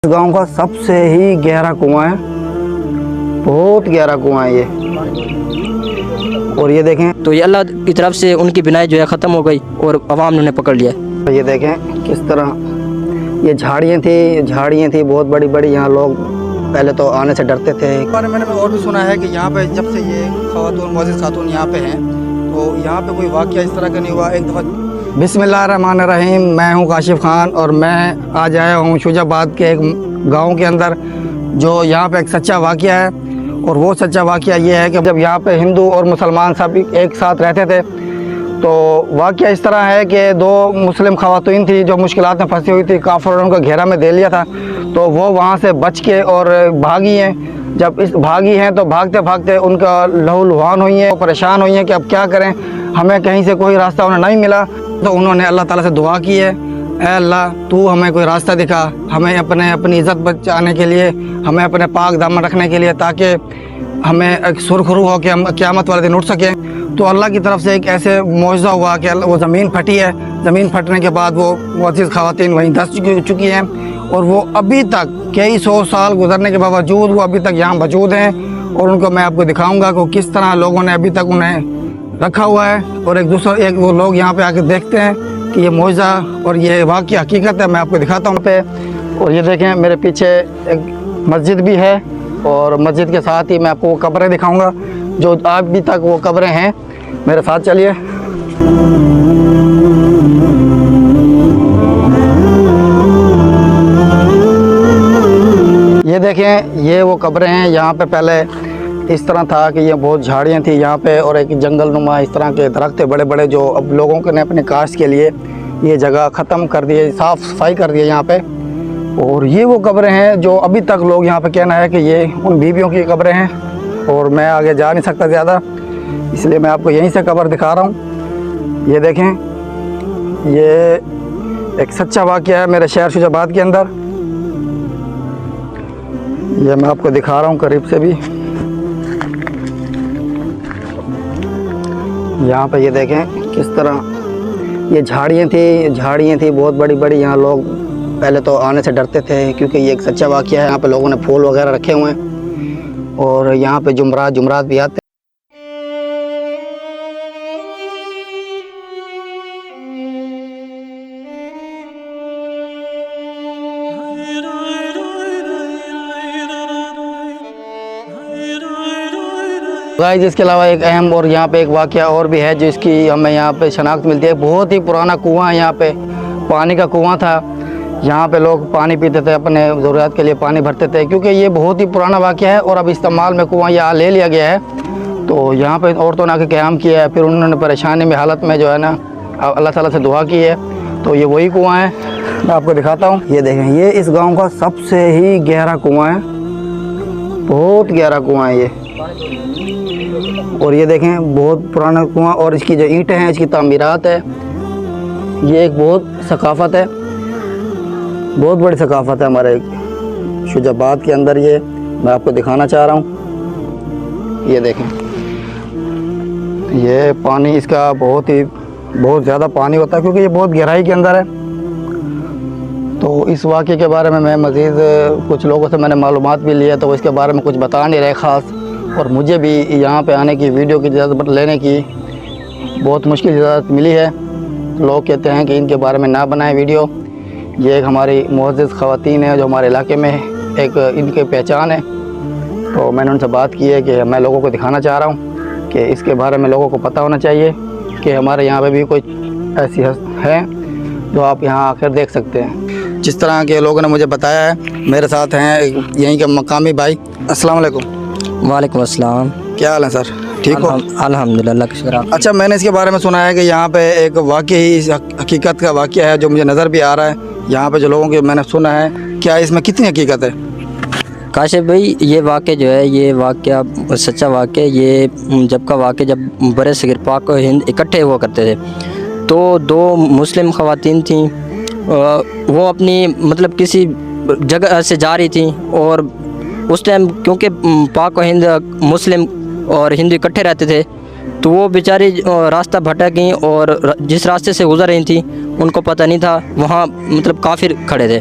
इस गांव का सबसे ही गहरा कुआं है, बहुत गहरा कुआं है ये। और ये देखें, तो ये अल्लाह की तरफ से उनकी बिनाई जो है ख़त्म हो गई और अवाम ने उन्हें पकड़ लिया। ये देखें किस तरह ये झाड़ियाँ थी बहुत बड़ी बड़ी। यहाँ लोग पहले तो आने से डरते थे। बारे में मैंने और भी सुना है कि यहाँ पे जब से ये ख़वातून मोअज़्ज़िज़ खातून यहाँ पे हैं तो यहाँ पे कोई वाक़या इस तरह का नहीं हुआ। एक दफ़ा बिस्मिल्लाहिर्रहमानिर्रहीम, मैं हूँ काशिफ़ ख़ान और मैं आज आया हूँ शुजाबाद के एक गांव के अंदर, जो यहाँ पे एक सच्चा वाक़या है। और वो सच्चा वाक़या ये है कि जब यहाँ पे हिंदू और मुसलमान सब एक साथ रहते थे तो वाक़या इस तरह है कि दो मुस्लिम ख़वातीन थी जो मुश्किलात में फंसी हुई थी। काफ़िर ने उनका घेरा में दे लिया था तो वो वहाँ से बच के और भागी हैं। जब इस भागी हैं तो भागते भागते उनका लहूलुहान हुई हैं, परेशान हुई हैं कि अब क्या करें, हमें कहीं से कोई रास्ता उन्हें नहीं मिला। तो उन्होंने अल्लाह ताला से दुआ की है, ऐ अल्लाह तू हमें कोई रास्ता दिखा, हमें अपनी इज़्ज़त बचाने के लिए, हमें अपने पाक दामन रखने के लिए, ताकि हमें एक सुरखरू हो कि हम क़यामत वाले दिन उठ सकें। तो अल्लाह की तरफ से एक ऐसे मौजज़ा हुआ कि वो ज़मीन फटी है। ज़मीन फटने के बाद वो मुअज़्ज़िज़ ख़वातीन वहीं धंस चुकी हैं और वो अभी तक कई सौ साल गुजरने के बावजूद वो अभी तक यहाँ मौजूद हैं। और उनको मैं आपको दिखाऊँगा कि किस तरह लोगों ने अभी तक उन्हें रखा हुआ है। और एक वो लोग यहाँ पे आके देखते हैं कि ये मौजज़ा और ये वाक़ई हकीकत है। मैं आपको दिखाता हूँ पे। और ये देखें मेरे पीछे एक मस्जिद भी है और मस्जिद के साथ ही मैं आपको वो कब्रें दिखाऊंगा जो अभी तक वो कब्रें हैं। मेरे साथ चलिए। ये देखें ये वो कब्रें हैं। यहाँ पे पहले इस तरह था कि ये बहुत झाड़ियाँ थी यहाँ पे और एक जंगल नुमा इस तरह के दरख्त थे बड़े बड़े, जो अब लोगों ने अपने काश्त के लिए ये जगह ख़त्म कर दिए, साफ़ सफाई कर दिए यहाँ पे। और ये वो कब्रें हैं जो अभी तक लोग यहाँ पे कहना है कि ये उन बीवियों की कब्रें हैं। और मैं आगे जा नहीं सकता ज़्यादा, इसलिए मैं आपको यहीं से कब्र दिखा रहा हूँ। ये देखें, ये एक सच्चा वाक़या है मेरे शहर शुजाबाद के अंदर। ये मैं आपको दिखा रहा हूँ करीब से भी। यहाँ पे ये देखें किस तरह ये झाड़ियाँ थी बहुत बड़ी बड़ी। यहाँ लोग पहले तो आने से डरते थे क्योंकि ये एक सच्चा वाक़या है। यहाँ पे लोगों ने फूल वगैरह रखे हुए हैं और यहाँ पे जुमरात भी आते हैं। गाइस इसके अलावा एक अहम और यहाँ पे एक वाक़या और भी है जिसकी हमें यहाँ पे शनाख्त मिलती है। बहुत ही पुराना कुआं है, यहाँ पे पानी का कुआं था। यहाँ पे लोग पानी पीते थे, अपने ज़रूरत के लिए पानी भरते थे क्योंकि ये बहुत ही पुराना वाक़या है और अब इस्तेमाल में कुआं यहाँ ले लिया गया है। तो यहाँ पे औरतों ने आके क़याम किया है, फिर उन्होंने परेशानी में हालत में जो है ना अल्लाह ताला से दुआ की है। तो ये वही कुआं है, मैं आपको दिखाता हूँ। ये देखें, ये इस गाँव का सबसे ही गहरा कुआं है, बहुत गहरा कुआं है ये। और ये देखें बहुत पुराना कुआं और इसकी जो ईंटें हैं, इसकी तामीरात है। ये एक बहुत सकाफ़त है, बहुत बड़ी सकाफ़त है हमारे शुजाबाद के अंदर। ये मैं आपको दिखाना चाह रहा हूँ। ये देखें, ये पानी इसका बहुत ज़्यादा पानी होता है क्योंकि ये बहुत गहराई के अंदर है। तो इस वाक़े के बारे में मैं मज़ीद कुछ लोगों से मैंने मालूमात भी लिया तो वो इसके बारे में कुछ बता नहीं रहे ख़ास। और मुझे भी यहाँ पे आने की वीडियो की इजाज़त लेने की बहुत मुश्किल इजाज़त मिली है। लोग कहते हैं कि इनके बारे में ना बनाएं वीडियो। ये एक हमारी मुअज़्ज़िज़ ख़वातीन है जो हमारे इलाके में एक इनकी पहचान है। तो मैंने उनसे बात की है कि मैं लोगों को दिखाना चाह रहा हूँ कि इसके बारे में लोगों को पता होना चाहिए कि हमारे यहाँ पे भी कोई ऐसी है जो आप यहाँ आकर देख सकते हैं। जिस तरह के लोगों ने मुझे बताया है, मेरे साथ हैं यहीं के मकामी भाई। अस्सलाम वालेकुम। वालेकुम अस्सलाम। क्या हाल है सर, ठीक हो? अल्हम्दुलिल्लाह का शुक्र। अच्छा, मैंने इसके बारे में सुना है कि यहाँ पे एक वाकई हकीकत का वाक़या है जो मुझे नज़र भी आ रहा है। यहाँ पे जो लोगों के मैंने सुना है, क्या इसमें कितनी हकीकत है? काशिफ भाई, ये वाक़या जो है, ये वाक़या सच्चा वाक़या, ये जब का वाक़या जब बड़े सग़ीर पाक हिंद इकट्ठे हुआ करते थे तो दो मुस्लिम ख़वातीन थीं। वो अपनी मतलब किसी जगह से जा रही थी और उस टाइम क्योंकि पाक व हिंद मुस्लिम और हिंदू इकट्ठे रहते थे तो वो बेचारी रास्ता भटक गई और जिस रास्ते से गुजर रही थी उनको पता नहीं था वहाँ मतलब काफिर खड़े थे।